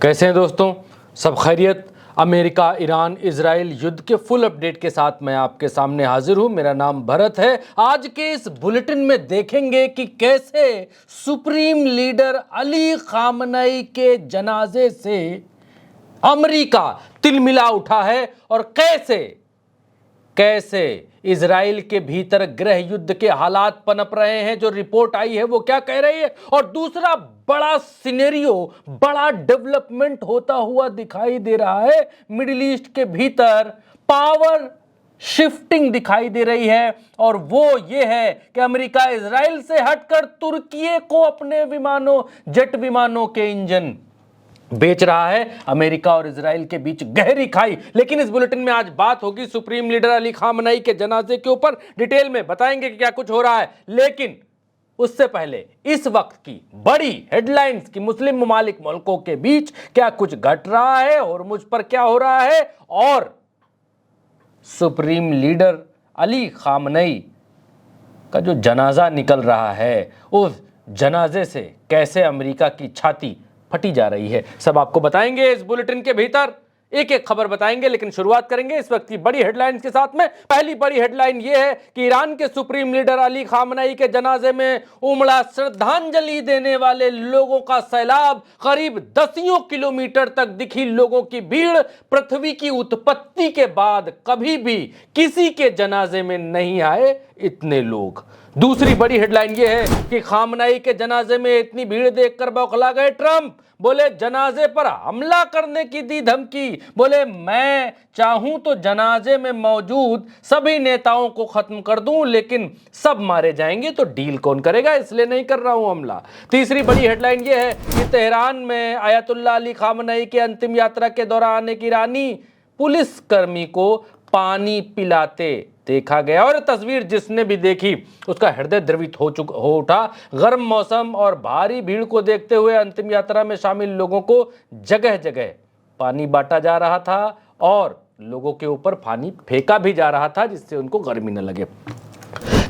कैसे हैं दोस्तों, सब खैरियत। अमेरिका ईरान इजराइल युद्ध के फुल अपडेट के साथ मैं आपके सामने हाजिर हूं। मेरा नाम भरत है। आज के इस बुलेटिन में देखेंगे कि कैसे सुप्रीम लीडर अली खामनेई के जनाजे से अमेरिका तिलमिला उठा है और कैसे इजराइल के भीतर गृह युद्ध के हालात पनप रहे हैं। जो रिपोर्ट आई है वो क्या कह रही है, और दूसरा बड़ा सिनेरियो, बड़ा डेवलपमेंट होता हुआ दिखाई दे रहा है। मिडिल ईस्ट के भीतर पावर शिफ्टिंग दिखाई दे रही है, और वो ये है कि अमेरिका इजराइल से हटकर तुर्की को अपने विमानों, जेट विमानों के इंजन बेच रहा है। अमेरिका और इजराइल के बीच गहरी खाई। लेकिन इस बुलेटिन में आज बात होगी सुप्रीम लीडर अली खामनेई के जनाजे के ऊपर। डिटेल में बताएंगे कि क्या कुछ हो रहा है। लेकिन उससे पहले इस वक्त की बड़ी हेडलाइंस की मुस्लिम ममालिक मुल्कों के बीच क्या कुछ घट रहा है, और मुझ पर क्या हो रहा है, और सुप्रीम लीडर अली खामनेई का जो जनाजा निकल रहा है, उस जनाजे से कैसे अमेरिका की छाती फटी जा रही है, सब आपको बताएंगे इस बुलेटिन के भीतर। एक एक खबर बताएंगे, लेकिन शुरुआत करेंगे इस वक्त की बड़ी हेडलाइंस के साथ में। पहली बड़ी हेडलाइन यह है कि ईरान के सुप्रीम लीडर अली खामनेई के जनाजे में उमड़ा श्रद्धांजलि देने वाले लोगों का सैलाब। करीब 10 किलोमीटर तक दिखी लोगों की भीड़। पृथ्वी की उत्पत्ति के बाद कभी भी किसी के जनाजे में नहीं आए इतने लोग। दूसरी बड़ी हेडलाइन यह है कि खामनेई के जनाजे में इतनी भीड़ देखकर बौखला गए ट्रंप। बोले जनाजे पर हमला करने की दी धमकी। बोले मैं चाहूं तो जनाजे में मौजूद सभी नेताओं को खत्म कर दूं, लेकिन सब मारे जाएंगे तो डील कौन करेगा, इसलिए नहीं कर रहा हूं हमला। तीसरी बड़ी हेडलाइन यह है कि तेहरान में आयतुल्लाह अली खामनेई के अंतिम यात्रा के दौरान एक ईरानी पुलिसकर्मी को पानी पिलाते देखा गया, और तस्वीर जिसने भी देखी उसका हृदय द्रवित हो उठा। गर्म मौसम और भारी भीड़ को देखते हुए अंतिम यात्रा में शामिल लोगों को जगह जगह पानी बांटा जा रहा था, और लोगों के ऊपर पानी फेंका भी जा रहा था जिससे उनको गर्मी न लगे।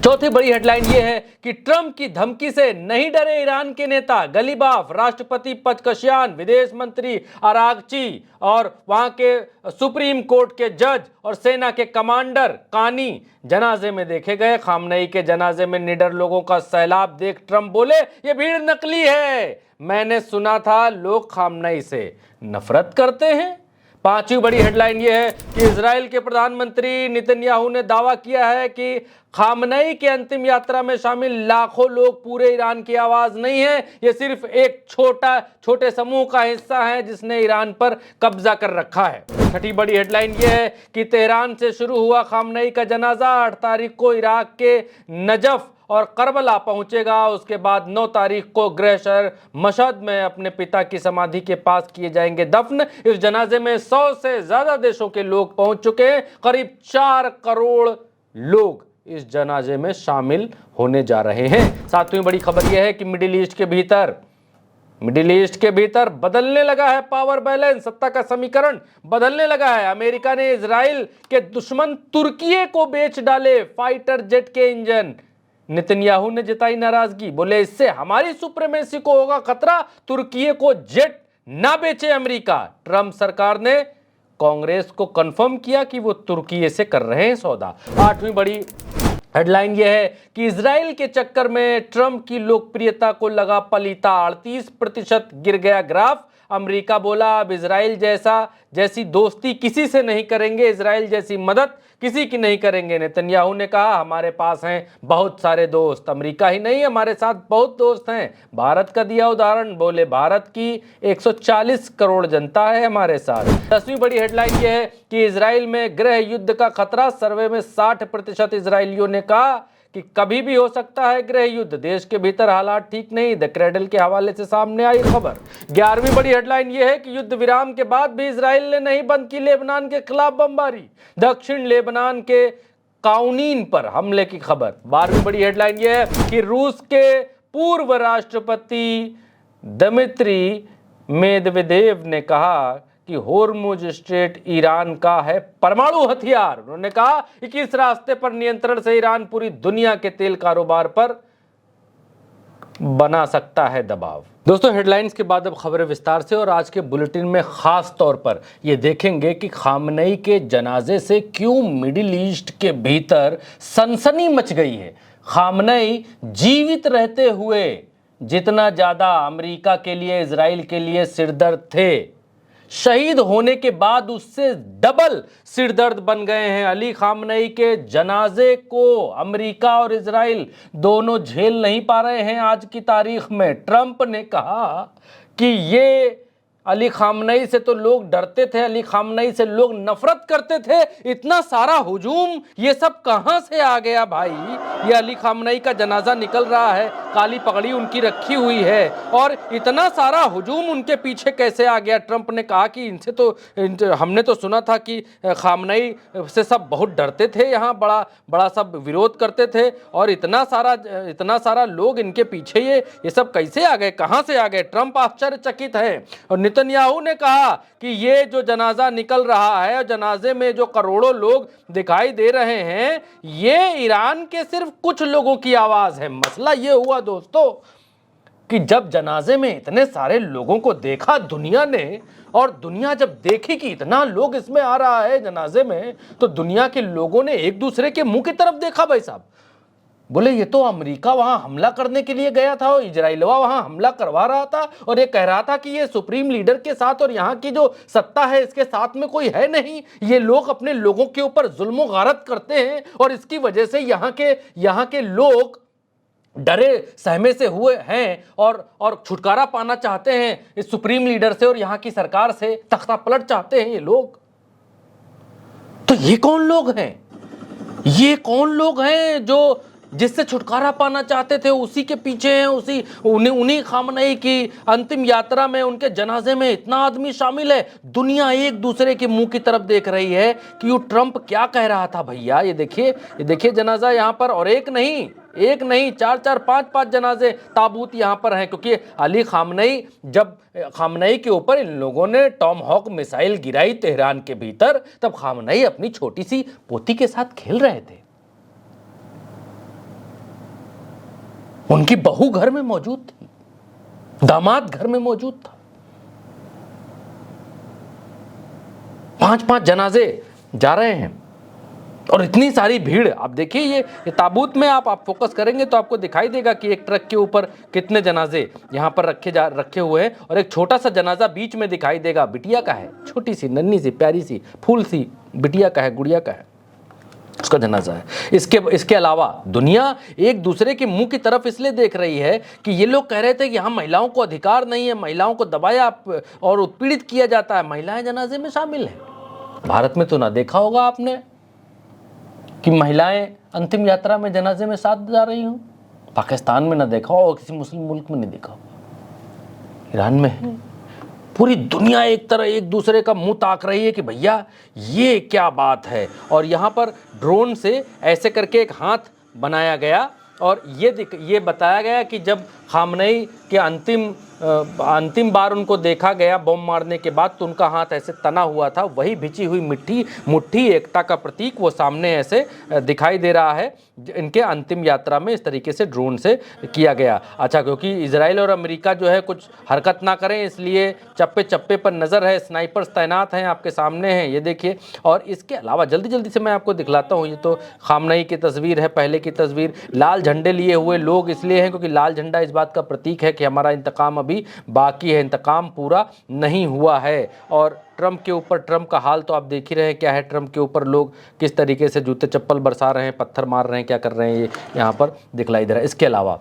चौथी बड़ी हेडलाइन यह है कि ट्रंप की धमकी से नहीं डरे ईरान के नेता। गलीबाफ, राष्ट्रपति पजकशियान, विदेश मंत्री अरागची और वहां के सुप्रीम कोर्ट के जज और सेना के कमांडर कानी जनाजे में देखे गए। खामनेई के जनाजे में निडर लोगों का सैलाब देख ट्रंप बोले ये भीड़ नकली है। मैंने सुना था लोग खामनेई से नफरत करते हैं। पांचवी बड़ी हेडलाइन यह है कि इजराइल के प्रधानमंत्री नेतन्याहू ने दावा किया है कि खामनेई के अंतिम यात्रा में शामिल लाखों लोग पूरे ईरान की आवाज नहीं है, यह सिर्फ एक छोटे समूह का हिस्सा है जिसने ईरान पर कब्जा कर रखा है। छठी बड़ी हेडलाइन यह है कि तेहरान से शुरू हुआ खामनेई का जनाजा 8 तारीख को इराक के नजफ और करबला पहुंचेगा। उसके बाद 9 तारीख को गृह शहर मशहद में अपने पिता की समाधि के पास किए जाएंगे दफन। इस जनाजे में 100 से ज्यादा देशों के लोग पहुंच चुके हैं। करीब 4 करोड़ लोग इस जनाजे में शामिल होने जा रहे हैं। सातवीं बड़ी खबर यह है कि मिडिल ईस्ट के भीतर बदलने लगा है पावर बैलेंस, सत्ता का समीकरण बदलने लगा है। अमेरिका ने इजराइल के दुश्मन तुर्की को बेच डाले फाइटर जेट के इंजन। नेतन्याहू ने जताई नाराजगी, बोले इससे हमारी सुप्रीमेसी को होगा खतरा, तुर्की को जेट ना बेचे अमेरिका। ट्रंप सरकार ने कांग्रेस को कंफर्म किया कि वो तुर्की से कर रहे हैं सौदा। आठवीं बड़ी हेडलाइन यह है कि इजराइल के चक्कर में ट्रंप की लोकप्रियता को लगा पलीता। 38% गिर गया ग्राफ। अमेरिका बोला अब इजराइल जैसी दोस्ती किसी से नहीं करेंगे, इजराइल जैसी मदद किसी की नहीं करेंगे। नेतन्याहू ने कहा हमारे पास हैं बहुत सारे दोस्त, अमेरिका ही नहीं हमारे साथ बहुत दोस्त हैं। भारत का दिया उदाहरण, बोले भारत की 140 करोड़ जनता है हमारे साथ। 10वीं बड़ी हेडलाइन यह है कि इजराइल में गृह युद्ध का खतरा। सर्वे में 60% इजरायलियों ने कहा कि कभी भी हो सकता है गृह युद्ध, देश के भीतर हालात ठीक नहीं। द क्रेडल के हवाले से सामने आई खबर। 11वीं बड़ी हेडलाइन यह है कि युद्ध विराम के बाद भी इजराइल ने नहीं बंद की लेबनान के खिलाफ बमबारी। दक्षिण लेबनान के काउनीन पर हमले की खबर। 12वीं बड़ी हेडलाइन यह है कि रूस के पूर्व राष्ट्रपति दमित्री मेदवेदेव ने कहा कि होर्मुज स्ट्रेट ईरान का है परमाणु हथियार। उन्होंने कहा कि इस रास्ते पर नियंत्रण से ईरान पूरी दुनिया के तेल कारोबार पर बना सकता है दबाव। दोस्तों, हेडलाइंस के बाद अब खबरें विस्तार से, और आज के बुलेटिन में खास तौर पर ये देखेंगे कि खामनेई के जनाजे से क्यों मिडिल ईस्ट के भीतर सनसनी मच गई है। खामनेई जीवित रहते हुए जितना ज्यादा अमेरिका के लिए, इजराइल के लिए सिरदर्द थे, शहीद होने के बाद उससे डबल सिरदर्द बन गए हैं। अली खामनेई के जनाजे को अमेरिका और इजराइल दोनों झेल नहीं पा रहे हैं। आज की तारीख में ट्रंप ने कहा कि ये अली खामनेई से तो लोग डरते थे, अली खामनेई से लोग नफरत करते थे, इतना सारा हुजूम ये सब कहां से आ गया भाई। ये अली खामनेई का जनाजा निकल रहा है, काली पगड़ी उनकी रखी हुई है, और इतना सारा हुजूम उनके पीछे कैसे आ गया। ट्रंप ने कहा कि हमने तो सुना था कि खामनेई से सब बहुत डरते थे, यहाँ बड़ा बड़ा सब विरोध करते थे, और इतना सारा लोग इनके पीछे ये सब कैसे आ गए, कहां से आ गए। ट्रंप आश्चर्यचकित है। और नेतन्याहू ने कहा कि ये जो जनाजा निकल रहा है और जनाजे में जो करोड़ों लोग दिखाई दे रहे हैं, ये ईरान के सिर्फ कुछ लोगों की आवाज है। मसला ये हुआ दोस्तों कि जब जनाजे में इतने सारे लोगों को देखा दुनिया ने, और दुनिया जब देखी कि इतना लोग इसमें आ रहा है जनाजे में, तो दुनिया के लोगों ने एक दूसरे के मुंह की तरफ देखा। भाई साहब बोले ये तो अमेरिका वहां हमला करने के लिए गया था और इजराइलवा वहां हमला करवा रहा था, और ये कह रहा था कि ये सुप्रीम लीडर के साथ और यहाँ की जो सत्ता है इसके साथ में कोई है नहीं, ये लोग अपने लोगों के ऊपर जुल्म गारत करते हैं, और इसकी वजह से यहाँ के लोग डरे सहमे से हुए हैं और छुटकारा पाना चाहते हैं इस सुप्रीम लीडर से और यहाँ की सरकार से, तख्ता पलट चाहते हैं ये लोग। तो ये कौन लोग हैं? ये कौन लोग हैं जो जिससे छुटकारा पाना चाहते थे, उसी के पीछे हैं, उन्हीं खामनेई की अंतिम यात्रा में, उनके जनाजे में इतना आदमी शामिल है। दुनिया एक दूसरे के मुंह की तरफ देख रही है कि ये ट्रंप क्या कह रहा था। भैया ये देखिए जनाजा यहाँ पर, और एक नहीं 4-4 5-5 जनाजे ताबूत यहाँ पर हैं, क्योंकि अली खामनेई, जब खामनेई के ऊपर इन लोगों ने टॉमहॉक मिसाइल गिराई तेहरान के भीतर, तब खामनेई अपनी छोटी सी पोती के साथ खेल रहे थे। उनकी बहू घर में मौजूद थी, दामाद घर में मौजूद था। 5-5 जनाजे जा रहे हैं और इतनी सारी भीड़। आप देखिए ये ताबूत में आप फोकस करेंगे तो आपको दिखाई देगा कि एक ट्रक के ऊपर कितने जनाजे यहाँ पर रखे हुए हैं, और एक छोटा सा जनाजा बीच में दिखाई देगा। बिटिया का है, छोटी सी नन्ही सी प्यारी सी फूल सी बिटिया का है, गुड़िया का है, उसका जनाजा है। इसके अलावा दुनिया एक दूसरे के मुंह की तरफ इसलिए देख रही है कि ये लोग कह रहे थे कि यहाँ महिलाओं को अधिकार नहीं है, महिलाओं को दबाया और उत्पीड़ित किया जाता है, महिलाएं जनाजे में शामिल हैं। भारत में तो ना देखा होगा आपने कि महिलाएं अंतिम यात्रा में जनाजे में साथ जा रही हूं। पाकिस्तान में ना देखा हो, किसी मुस्लिम मुल्क में नहीं देखा हो, ईरान में है। पूरी दुनिया एक दूसरे का मुंह ताक रही है कि भैया ये क्या बात है। और यहाँ पर ड्रोन से ऐसे करके एक हाथ बनाया गया, और ये बताया गया कि जब खामनेई के अंतिम बार उनको देखा गया बम मारने के बाद, तो उनका हाथ ऐसे तना हुआ था। वही भिची हुई मुट्ठी एकता का प्रतीक वो सामने ऐसे दिखाई दे रहा है। इनके अंतिम यात्रा में इस तरीके से ड्रोन से किया गया। अच्छा, क्योंकि इजराइल और अमेरिका जो है कुछ हरकत ना करें, इसलिए चप्पे चप्पे पर नज़र है, स्नाइपर्स तैनात हैं, आपके सामने हैं, ये देखिए। और इसके अलावा जल्दी से मैं आपको दिखलाता हूँ। ये तो खामनेई की तस्वीर है, पहले की तस्वीर। लाल झंडे लिए हुए लोग इसलिए हैं क्योंकि लाल झंडा इस बात का प्रतीक है कि हमारा इंतकाम अभी बाकी है, इंतकाम पूरा नहीं हुआ है। और ट्रंप के ऊपर, ट्रंप का हाल तो आप देख ही रहे हैं क्या है। ट्रंप के ऊपर लोग किस तरीके से जूते चप्पल बरसा रहे हैं, पत्थर मार रहे हैं, क्या कर रहे हैं, ये यहाँ पर दिखलाई दे रहा है। इसके अलावा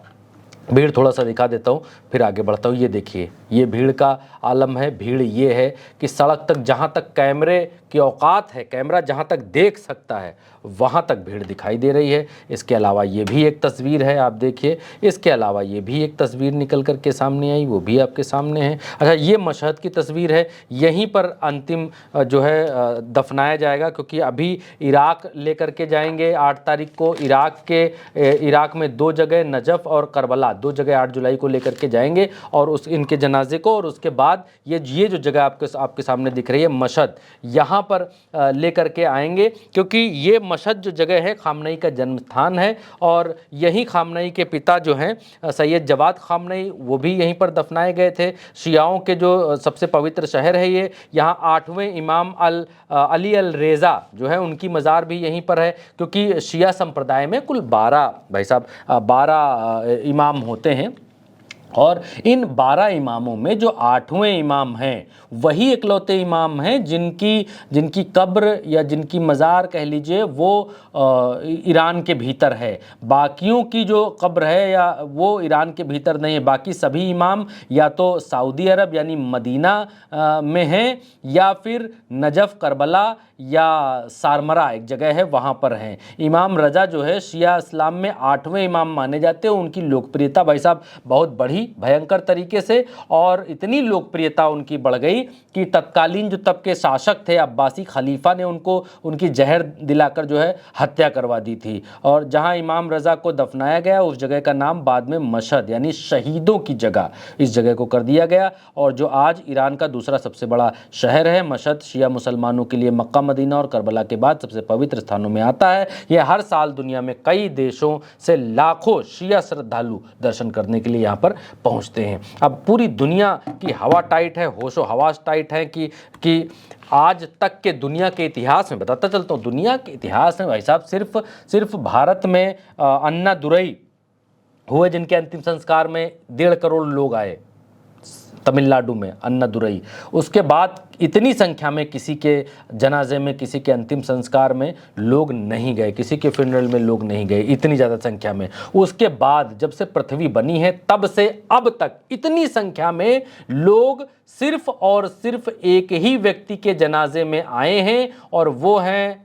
भीड़ थोड़ा सा दिखा देता हूँ, फिर आगे बढ़ता हूँ। ये देखिए, ये भीड़ का आलम है। भीड़ ये है कि सड़क तक, जहाँ तक कैमरे की औकात है, कैमरा जहाँ तक देख सकता है, वहाँ तक भीड़ दिखाई दे रही है। इसके अलावा ये भी एक तस्वीर है, आप देखिए। इसके अलावा ये भी एक तस्वीर निकल कर के सामने आई, वो भी आपके सामने है। अच्छा, ये मशहद की तस्वीर है। यहीं पर अंतिम जो है दफनाया जाएगा, क्योंकि अभी इराक लेकर के जाएंगे 8 तारीख को। इराक में 2 जगह, नजफ और करबला, दो जगह 8 जुलाई को लेकर के जाएंगे और उस इनके जनाजे को, और उसके बाद ये जो जगह आपके सामने दिख रही है मशहद, यहाँ पर लेकर के आएंगे, क्योंकि ये मशहद जो जगह है खामनई का जन्म स्थान है और यही खामनई के पिता जो हैं सैयद जवाद खामनई वो भी यहीं पर दफनाए गए थे। शियाओं के जो सबसे पवित्र शहर है ये, यहाँ 8वें इमाम अली अल रेज़ा जो है उनकी मज़ार भी यहीं पर है, क्योंकि शिया संप्रदाय में कुल 12 भाई साहब 12 इमाम होते हैं और इन 12 इमामों में जो 8वें इमाम हैं वही इकलौते इमाम हैं जिनकी कब्र या जिनकी मज़ार कह लीजिए वो ईरान के भीतर है। बाकियों की जो कब्र है या वो ईरान के भीतर नहीं है, बाकी सभी इमाम या तो सऊदी अरब यानी मदीना में हैं या फिर नजफ़, करबला या सारमरा एक जगह है वहाँ पर हैं। इमाम रज़ा जो है शिया इस्लाम में 8वें इमाम माने जाते हैं। उनकी लोकप्रियता भाई साहब बहुत बढ़ी भयंकर तरीके से, और इतनी लोकप्रियता उनकी बढ़ गई कि तत्कालीन जो तब के शासक थे अब्बासी खलीफा ने उनको उनकी जहर दिलाकर जो है हत्या करवा दी थी। और जहाँ इमाम रज़ा को दफनाया गया उस जगह का नाम बाद में मशहद यानी शहीदों की जगह इस जगह को कर दिया गया, और जो आज ईरान का दूसरा सबसे बड़ा शहर है मशहद, शिया मुसलमानों के लिए मक्का मदीना और करबला के बाद सबसे पवित्र स्थानों में आता है। यह हर साल दुनिया में कई देशों से लाखों शिया श्रद्धालु दर्शन करने के लिए यहाँ पर पहुँचते हैं। अब पूरी दुनिया की हवा टाइट है, होशो हवास टाइट है कि आज तक के दुनिया के इतिहास में, बताता चलता हूँ, दुनिया के इतिहास में भाई साहब सिर्फ भारत में अन्ना दुरई हुए जिनके अंतिम संस्कार में 1.5 करोड़ लोग आए तमिलनाडु में, अन्ना दुरई। उसके बाद इतनी संख्या में किसी के जनाजे में, किसी के अंतिम संस्कार में लोग नहीं गए, किसी के फ्यूनरल में लोग नहीं गए इतनी ज़्यादा संख्या में। उसके बाद जब से पृथ्वी बनी है तब से अब तक इतनी संख्या में लोग सिर्फ और सिर्फ एक ही व्यक्ति के जनाजे में आए हैं और वो हैं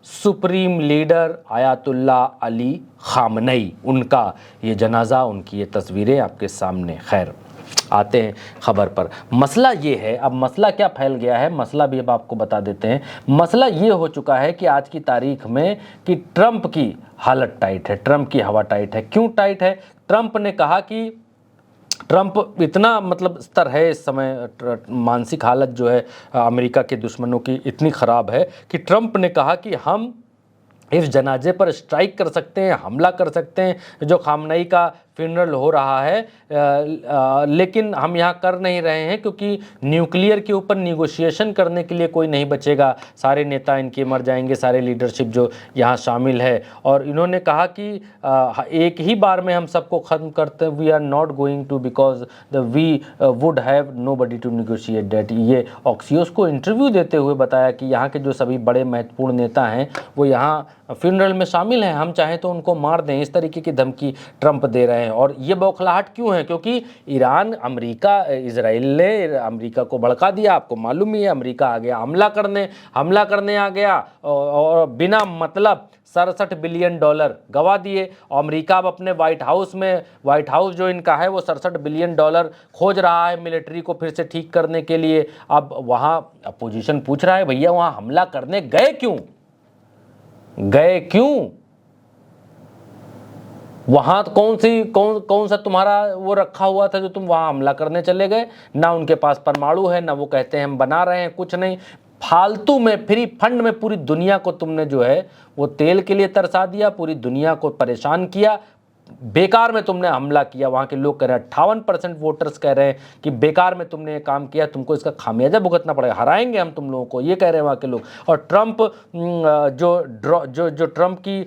सुप्रीम लीडर आयतुल्लाह अली खामनई। उनका ये जनाजा, उनकी ये तस्वीरें आपके सामने। खैर आते हैं खबर पर। मसला ये है, अब मसला क्या फैल गया है, मसला भी अब आपको बता देते हैं। मसला ये हो चुका है कि आज की तारीख में कि ट्रंप की हालत टाइट है, ट्रंप की हवा टाइट है। क्यों टाइट है? ट्रंप ने कहा कि ट्रंप इतना मतलब स्तर है इस समय, मानसिक हालत जो है अमेरिका के दुश्मनों की इतनी ख़राब है कि ट्रंप ने कहा कि हम इस जनाजे पर स्ट्राइक कर सकते हैं, हमला कर सकते हैं जो खामनई का फ्यूनरल हो रहा है, लेकिन हम यहाँ कर नहीं रहे हैं क्योंकि न्यूक्लियर के ऊपर निगोशिएशन करने के लिए कोई नहीं बचेगा, सारे नेता इनके मर जाएंगे, सारे लीडरशिप जो यहाँ शामिल है। और इन्होंने कहा कि एक ही बार में हम सबको ख़त्म करते हैं, we are not going to because we would have nobody to negotiate that. ये ऑक्सियोस को इंटरव्यू देते हुए बताया कि यहाँ के जो सभी बड़े महत्वपूर्ण नेता हैं वो यहाँ फ्यूनरल में शामिल हैं, हम चाहें तो उनको मार दें, इस तरीके की धमकी ट्रंप दे रहे हैं। और ये बौखलाहट क्यों है? क्योंकि ईरान, अमेरिका, इजराइल ने अमेरिका को भड़का दिया। आपको मालूम ही है, अमेरिका आ गया हमला करने आ गया और बिना मतलब 67 बिलियन डॉलर गवा दिए। अमेरिका अब अपने व्हाइट हाउस जो इनका है वो 67 बिलियन डॉलर खोज रहा है मिलिट्री को फिर से ठीक करने के लिए। अब वहाँ अपोजिशन पूछ रहा है भैया वहाँ हमला करने गए क्यों? वहाँ कौन सा तुम्हारा वो रखा हुआ था जो तुम वहाँ हमला करने चले गए? ना उनके पास परमाणु है, ना वो कहते हैं हम बना रहे हैं, कुछ नहीं। फालतू में फ्री फंड में पूरी दुनिया को तुमने जो है वो तेल के लिए तरसा दिया, पूरी दुनिया को परेशान किया, बेकार में तुमने हमला किया। वहाँ के लोग कह रहे हैं, 58% वोटर्स कह रहे हैं कि बेकार में तुमने ये काम किया, तुमको इसका खामियाजा भुगतना पड़ेगा, हराएंगे हम तुम लोगों को, ये कह रहे हैं वहाँ के लोग। और ट्रंप जो ट्रंप की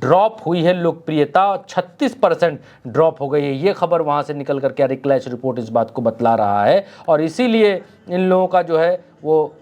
ड्रॉप हुई है लोकप्रियता, 36% ड्रॉप हो गई है, ये खबर वहाँ से निकल कर के क्लैश रिपोर्ट इस बात को बतला रहा है। और इसीलिए इन लोगों का जो है वो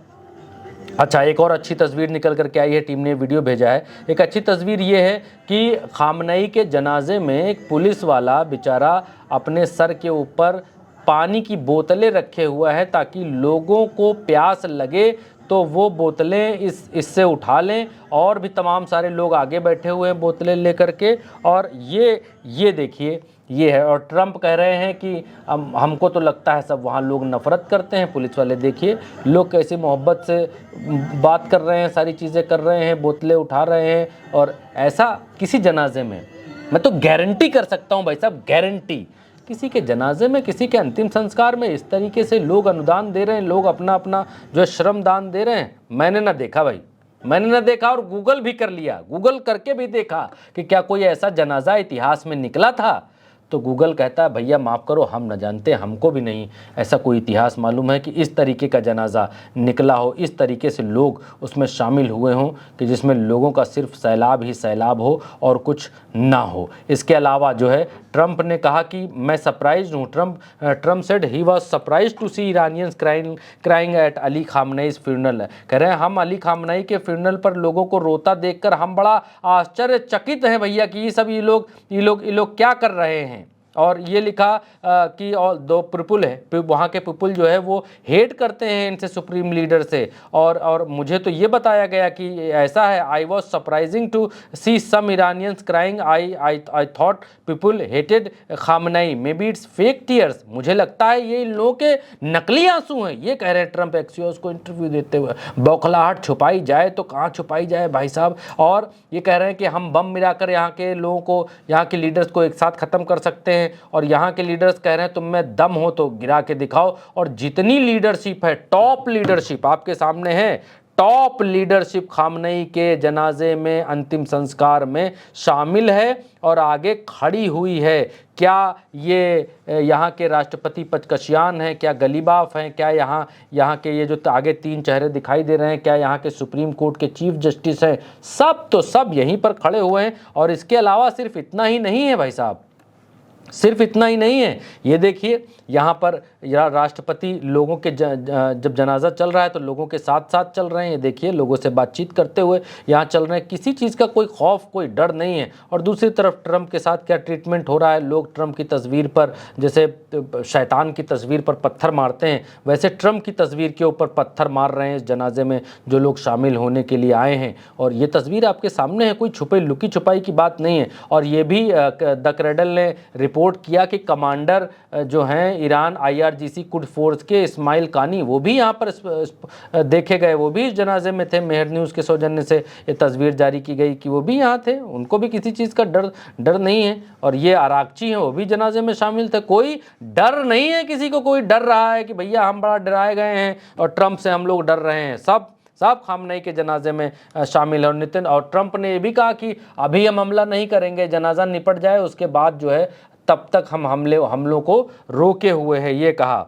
अच्छा, एक और अच्छी तस्वीर निकल कर के आई है, टीम ने वीडियो भेजा है। एक अच्छी तस्वीर ये है कि खामनई के जनाजे में एक पुलिस वाला बेचारा अपने सर के ऊपर पानी की बोतलें रखे हुआ है ताकि लोगों को प्यास लगे तो वो बोतलें इससे उठा लें, और भी तमाम सारे लोग आगे बैठे हुए हैं बोतलें लेकर के। और ये देखिए ये है। और ट्रंप कह रहे हैं कि हमको तो लगता है सब वहाँ लोग नफ़रत करते हैं, पुलिस वाले देखिए लोग कैसे मोहब्बत से बात कर रहे हैं, सारी चीज़ें कर रहे हैं, बोतलें उठा रहे हैं। और ऐसा किसी जनाजे में मैं तो गारंटी कर सकता हूं भाई साहब, गारंटी, किसी के जनाजे में, किसी के अंतिम संस्कार में इस तरीके से लोग अनुदान दे रहे हैं, लोग अपना अपना जो है श्रम दान दे रहे हैं, मैंने ना देखा भाई, मैंने ना देखा। और गूगल भी कर लिया, गूगल करके भी देखा कि क्या कोई ऐसा जनाजा इतिहास में निकला था, तो गूगल कहता है भैया माफ़ करो, हम न जानते, हमको भी नहीं ऐसा कोई इतिहास मालूम है कि इस तरीके का जनाजा निकला हो, इस तरीके से लोग उसमें शामिल हुए हों कि जिसमें लोगों का सिर्फ सैलाब ही सैलाब हो और कुछ ना हो। इसके अलावा जो है ट्रंप ने कहा कि मैं सरप्राइज हूँ, Trump said he was surprise to see Iranians crying at Ali Khamenei's funeral. कह रहे हैं हम अली खामनेई के फ्यूनरल पर लोगों को रोता देखकर हम बड़ा आश्चर्यचकित हैं भैया कि ये लोग क्या कर रहे हैं। और ये लिखा कि और दो पीपुल है, वहाँ के पीपुल जो है वो हेट करते हैं इनसे, सुप्रीम लीडर से। और मुझे तो ये बताया गया कि ऐसा है, I was surprising to see some Iranians crying, I thought people hated Khamenei, maybe it's fake tears. मुझे लगता है ये इन लोगों के नकली आंसू हैं, ये कह रहे हैं ट्रंप एक्सियोस को इंटरव्यू देते हुए। बौखलाहट छुपाई जाए तो कहाँ छुपाई जाए भाई साहब। और ये कह रहे हैं कि हम बम मिलाकर यहाँ के लोगों को, यहाँ के लीडर्स को एक साथ ख़त्म कर सकते हैं। और यहाँ के लीडर्स कह रहे हैं तुम में दम हो तो गिरा के दिखाओ। और जितनी लीडरशिप है, टॉप लीडरशिप आपके सामने है, टॉप लीडरशिप खामनेई के जनाजे में, अंतिम संस्कार में शामिल है और आगे खड़ी हुई है। क्या ये यहाँ के राष्ट्रपति पचकशियान हैं, क्या गलीबाफ हैं, क्या यहाँ के ये जो आगे तीन चेहरे दिखाई दे रहे हैं, क्या यहाँ के सुप्रीम कोर्ट के चीफ जस्टिस हैं, सब तो सब यहीं पर खड़े हुए हैं। और इसके अलावा सिर्फ इतना ही नहीं है भाई साहब, सिर्फ इतना ही नहीं है, ये देखिए यहाँ पर राष्ट्रपति लोगों के जब जनाजा चल रहा है तो लोगों के साथ साथ चल रहे हैं। ये देखिए लोगों से बातचीत करते हुए यहाँ चल रहे हैं, किसी चीज़ का कोई खौफ, कोई डर नहीं है। और दूसरी तरफ ट्रंप के साथ क्या ट्रीटमेंट हो रहा है, लोग ट्रंप की तस्वीर पर जैसे शैतान की तस्वीर पर पत्थर मारते हैं, वैसे ट्रंप की तस्वीर के ऊपर पत्थर मार रहे हैं इस जनाजे में जो लोग शामिल होने के लिए आए हैं। और ये तस्वीर आपके सामने है, कोई छुपे लुकी छुपाई की बात नहीं है। और ये भी द क्रेडल ने रिपोर्ट किया कि कमांडर जो हैं ईरान IRGC कुड फोर्स के इस्माइल कानी, वो भी यहाँ पर देखे गए, वो भी इस जनाजे में थे। मेहर न्यूज़ के सौजन्य से ये तस्वीर जारी की गई कि वो भी यहाँ थे, उनको भी किसी चीज़ का डर नहीं है। और ये आराकची हैं, वो भी जनाजे में शामिल थे। कोई डर नहीं है किसी को, कोई डर रहा है कि भैया हम बड़ा डराए गए हैं और ट्रंप से हम लोग डर रहे हैं, सब खामनेई के जनाजे में शामिल है। और ट्रंप ने ये भी कहा कि अभी हम हमला नहीं करेंगे, जनाजा निपट जाए उसके बाद जो है तब तक हम हमलों को रोके हुए हैं, ये कहा।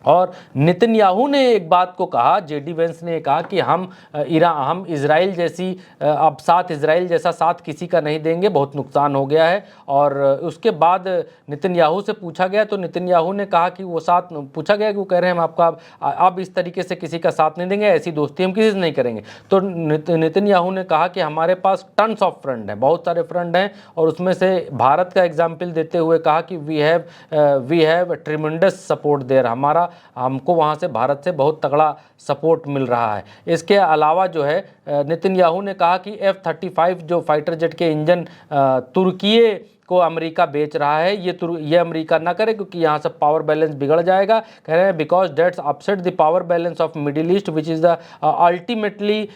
और नेतन्याहू ने एक बात को कहा, JD वेंस ने कहा कि हम इजराइल जैसी अब साथ इजराइल जैसा साथ किसी का नहीं देंगे, बहुत नुकसान हो गया है। और उसके बाद नेतन्याहू से पूछा गया तो नेतन्याहू ने कहा कि वो साथ, पूछा गया कि वो कह रहे हैं हम आपका अब इस तरीके से किसी का साथ नहीं देंगे, ऐसी दोस्ती हम किसी से नहीं करेंगे। तो नेतन्याहू ने कहा कि हमारे पास टन्स ऑफ फ्रेंड हैं, बहुत सारे फ्रेंड हैं, और उसमें से भारत का एग्जाम्पल देते हुए कहा कि we have tremendous support there, हमको वहाँ से भारत से बहुत तगड़ा सपोर्ट मिल रहा है। इसके अलावा जो है नेतन्याहू ने कहा कि F-35 जो फाइटर जेट के इंजन तुर्की को अमेरिका बेच रहा है, ये अमेरिका ना करे क्योंकि यहाँ से पावर बैलेंस बिगड़ जाएगा। कह रहे हैं because that's upset the power balance of Middle East which is the ultimately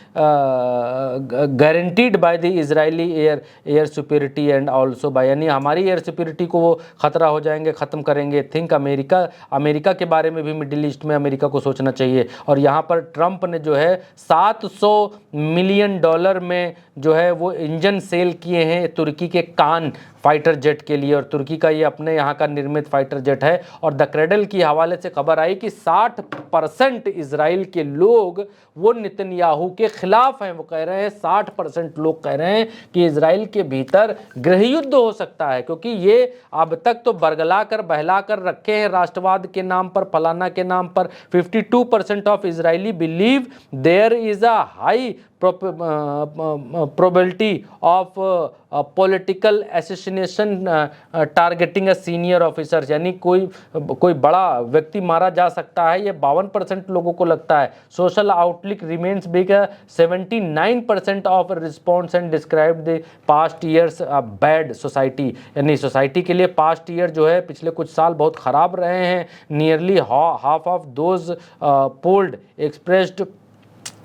guaranteed by the Israeli air security and also by, यानी हमारी एयर सिक्योरिटी को वो खतरा हो जाएंगे, ख़त्म करेंगे। थिंक अमेरिका के बारे में भी मिडिल ईस्ट में अमेरिका को सोचना चाहिए। और यहाँ पर ट्रंप ने जो है $700 मिलियन में जो है वो इंजन सेल किए हैं तुर्की के कान फाइटर जेट के लिए, और तुर्की का ये अपने यहाँ का निर्मित फाइटर जेट है। और द क्रेडल की हवाले से खबर आई कि 60% इजराइल के लोग वो नेतन्याहू के खिलाफ हैं। वो कह रहे हैं 60% लोग कह रहे हैं कि इजराइल के भीतर गृह युद्ध हो सकता है, क्योंकि ये अब तक तो बरगला कर बहला कर रखे हैं राष्ट्रवाद के नाम पर, फलाना के नाम पर। 52% of Israeli believe there is a high probability of political assassination targeting a senior officer, यानी कोई बड़ा व्यक्ति मारा जा सकता है, ये 52% लोगों को लगता है। Social outlook remains big, 79% of response and describe the past years bad society, यानी सोसाइटी के लिए पास्ट ईयर जो है पिछले कुछ साल बहुत ख़राब रहे हैं। Nearly half of those polled expressed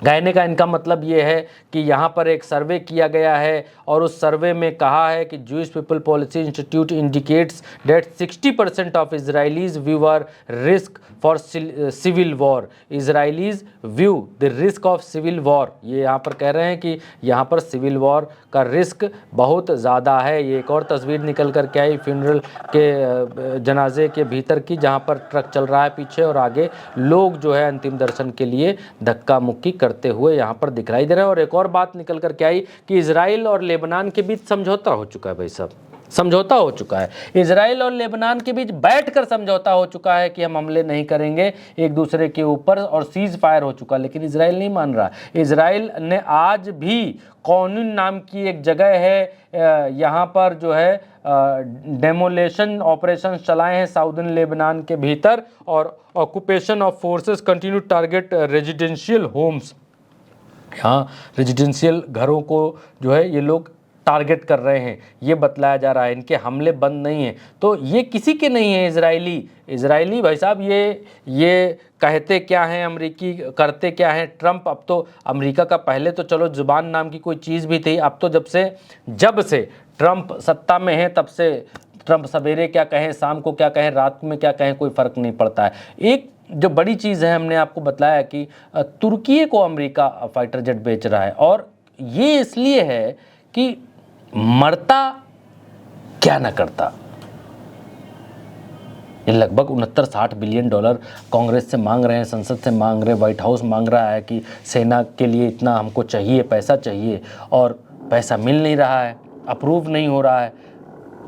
कहने का इनका मतलब ये है कि यहाँ पर एक सर्वे किया गया है और उस सर्वे में कहा है कि Jewish people policy institute indicates that 60% of Israelis view are risk for civil war. Israelis view the risk of civil war, ये यहाँ पर कह रहे हैं कि यहाँ पर सिविल वॉर का रिस्क बहुत ज़्यादा है। ये एक और तस्वीर निकल कर के आई फ्यूनरल के जनाजे के भीतर की, जहाँ पर ट्रक चल रहा है पीछे और आगे लोग जो है अंतिम दर्शन के लिए धक्का मुक्की करते हुए यहाँ पर दिखाई दे रहे हैं। और एक और बात निकल कर के आई कि इजराइल और लेबनान के बीच समझौता हो चुका है। भाई साहब, समझौता हो चुका है, इजराइल और लेबनान के बीच बैठकर समझौता हो चुका है कि हम हमले नहीं करेंगे एक दूसरे के ऊपर, और सीज फायर हो चुका, लेकिन इजराइल नहीं मान रहा। इजराइल ने आज भी कौनुन नाम की एक जगह है, यहाँ पर जो है डेमोलेशन ऑपरेशन चलाए हैं साउदर्न लेबनान के भीतर, और occupation of forces continue target residential homes. यहाँ रेजिडेंशियल घरों को जो है ये लोग टारगेट कर रहे हैं, ये बतलाया जा रहा है। इनके हमले बंद नहीं हैं, तो ये किसी के नहीं है। इजरायली भाई साहब ये कहते क्या हैं, अमेरिकी करते क्या हैं। ट्रंप, अब तो अमेरिका का पहले तो चलो जुबान नाम की कोई चीज़ भी थी, अब तो जब से ट्रंप सत्ता में है तब से ट्रंप सवेरे क्या कहें, शाम को क्या कहें, रात में क्या कहें, कोई फ़र्क नहीं पड़ता है। एक जो बड़ी चीज़ है, हमने आपको बताया कि तुर्की को अमेरिका फाइटर जेट बेच रहा है, और ये इसलिए है कि मरता क्या ना करता। ये लगभग 69-60 बिलियन डॉलर कांग्रेस से मांग रहे हैं, संसद से मांग रहे हैं, व्हाइट हाउस मांग रहा है कि सेना के लिए इतना हमको चाहिए, पैसा चाहिए, और पैसा मिल नहीं रहा है, अप्रूव नहीं हो रहा है।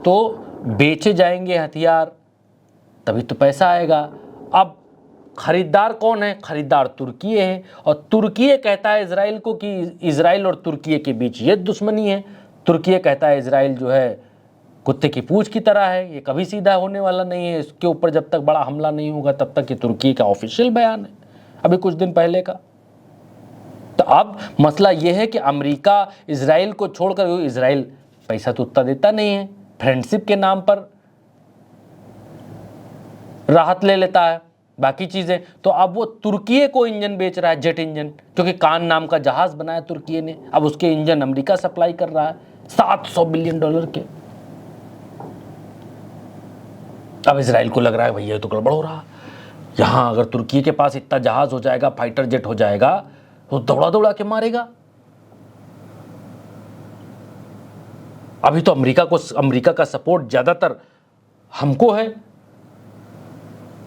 तो बेचे जाएंगे हथियार तभी तो पैसा आएगा। अब खरीदार कौन है? खरीदार तुर्की है, और तुर्की कहता है इजराइल को कि इजराइल और तुर्की के बीच ये दुश्मनी है। तुर्की कहता है इजराइल जो है कुत्ते की पूंछ की तरह है, ये कभी सीधा होने वाला नहीं है, इसके ऊपर जब तक बड़ा हमला नहीं होगा तब तक। ये तुर्की का ऑफिशियल बयान है अभी कुछ दिन पहले का। तो अब मसला ये है कि अमेरिका इजराइल को छोड़कर, इजराइल पैसा तो उतना देता नहीं है, फ्रेंडशिप के नाम पर राहत ले लेता है, बाकी चीज़ें। तो अब वो तुर्की को इंजन बेच रहा है, जेट इंजन, क्योंकि कान नाम का जहाज़ बनाया तुर्की ने, अब उसके इंजन अमेरिका सप्लाई कर रहा है 700 बिलियन डॉलर के। अब इजराइल को लग रहा है भैया ये तो गड़बड़ हो रहा, यहाँ अगर तुर्की के पास इतना जहाज़ हो जाएगा, फाइटर जेट हो जाएगा, तो दौड़ा दौड़ा के मारेगा। अभी तो अमेरिका का सपोर्ट ज़्यादातर हमको है,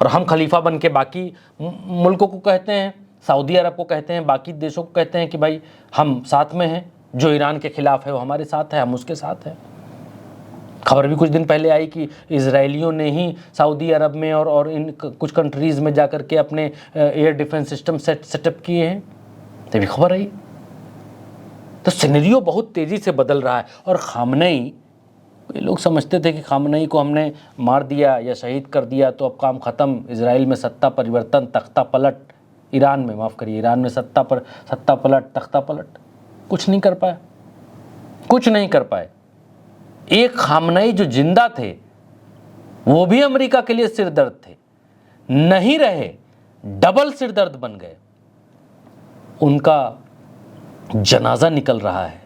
और हम खलीफा बन के बाकी मुल्कों को कहते हैं, सऊदी अरब को कहते हैं, बाकी देशों को कहते हैं कि भाई हम साथ में हैं, जो ईरान के खिलाफ है वो हमारे साथ है, हम उसके साथ हैं। खबर भी कुछ दिन पहले आई कि इजरायलियों ने ही सऊदी अरब में और इन कुछ कंट्रीज़ में जाकर के अपने एयर डिफेंस सिस्टम सेटअप किए हैं, तभी खबर आई। तो सिनेरियो बहुत तेज़ी से बदल रहा है। और खामनेई, ये लोग समझते थे कि खामनेई को हमने मार दिया या शहीद कर दिया तो अब काम ख़त्म, इजराइल में सत्ता परिवर्तन, तख्ता पलट, ईरान में सत्ता पलट, तख्ता पलट, कुछ नहीं कर पाए, कुछ नहीं कर पाए। एक खामनेई जो जिंदा थे वो भी अमेरिका के लिए सिरदर्द थे, नहीं रहे, डबल सिरदर्द बन गए। उनका जनाजा निकल रहा है,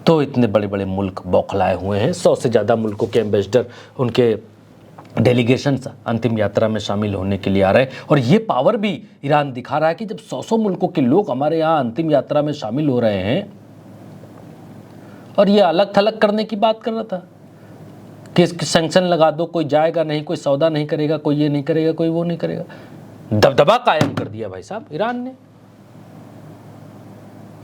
तो इतने बड़े बड़े मुल्क बौखलाए हुए हैं। 100 से ज़्यादा मुल्कों के एम्बेसडर, उनके डेलीगेशंस अंतिम यात्रा में शामिल होने के लिए आ रहे हैं। और ये पावर भी ईरान दिखा रहा है कि जब 100 मुल्कों के लोग हमारे यहाँ अंतिम यात्रा में शामिल हो रहे हैं, और ये अलग थलग करने की बात कर रहा था कि सैंक्शन लगा दो, कोई जाएगा नहीं, कोई सौदा नहीं करेगा, कोई ये नहीं करेगा, कोई वो नहीं करेगा। दबदबा कायम कर दिया भाई साहब ईरान ने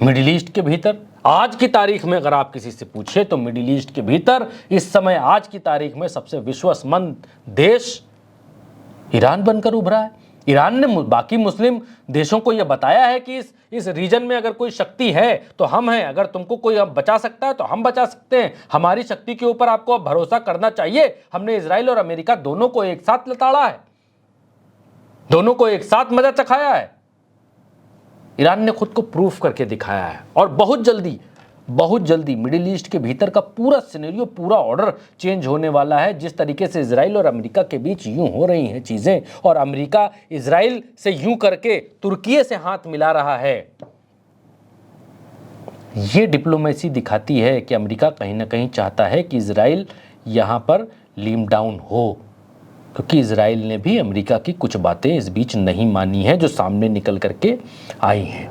मिडिल ईस्ट के भीतर। आज की तारीख में अगर आप किसी से पूछे तो मिडिल ईस्ट के भीतर इस समय आज की तारीख में सबसे विश्वसमंद देश ईरान बनकर उभरा है। ईरान ने बाकी मुस्लिम देशों को यह बताया है कि इस रीजन में अगर कोई शक्ति है तो हम हैं, अगर तुमको कोई अब बचा सकता है तो हम बचा सकते हैं, हमारी शक्ति के ऊपर आपको अब भरोसा करना चाहिए। हमने इजराइल और अमेरिका दोनों को एक साथ लताड़ा है, दोनों को एक साथ मजा चखाया है। ईरान ने खुद को प्रूफ करके दिखाया है, और बहुत जल्दी बहुत जल्दी मिडिल ईस्ट के भीतर का पूरा सिनेरियो, पूरा ऑर्डर चेंज होने वाला है। जिस तरीके से इजराइल और अमेरिका के बीच यूं हो रही हैं चीज़ें, और अमेरिका इजराइल से यूं करके तुर्की से हाथ मिला रहा है, ये डिप्लोमेसी दिखाती है कि अमेरिका कहीं ना कहीं चाहता है कि इजराइल यहाँ पर लीम डाउन हो, क्योंकि इजराइल ने भी अमेरिका की कुछ बातें इस बीच नहीं मानी हैं जो सामने निकल करके आई हैं।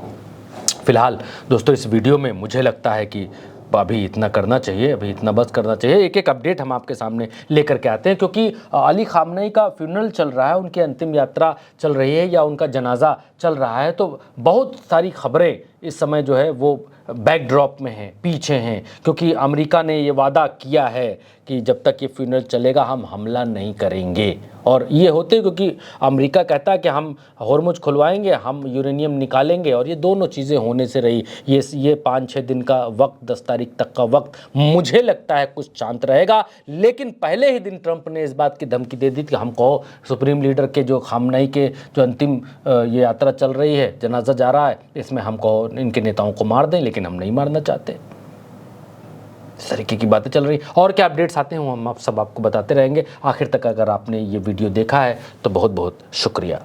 फिलहाल दोस्तों इस वीडियो में मुझे लगता है कि अभी इतना करना चाहिए, अभी इतना बस करना चाहिए। एक एक अपडेट हम आपके सामने लेकर के आते हैं, क्योंकि अली खामनेई का फ्यूनरल चल रहा है, उनकी अंतिम यात्रा चल रही है या उनका जनाजा चल रहा है, तो बहुत सारी खबरें इस समय जो है वो बैकड्रॉप में हैं, पीछे हैं, क्योंकि अमेरिका ने ये वादा किया है कि जब तक ये फ्यूनरल चलेगा हम हमला नहीं करेंगे। और ये होते क्योंकि अमेरिका कहता है कि हम हॉर्मुज खुलवाएंगे, हम यूरेनियम निकालेंगे, और ये दोनों चीज़ें होने से रही। ये 5-6 दिन का वक्त, 10 तारीख तक का वक्त मुझे लगता है कुछ शांत रहेगा। लेकिन पहले ही दिन ट्रंप ने इस बात की धमकी दे दी कि हम कहो सुप्रीम लीडर के जो खामनेई के जो अंतिम ये यात्रा चल रही है, जनाजा जा रहा है, इसमें हम कहो इनके नेताओं को मार दें, लेकिन हम नहीं मारना चाहते। इस तरीके की बातें चल रही। और क्या अपडेट्स आते हैं हम आप सब आपको बताते रहेंगे। आखिर तक अगर आपने ये वीडियो देखा है तो बहुत बहुत शुक्रिया।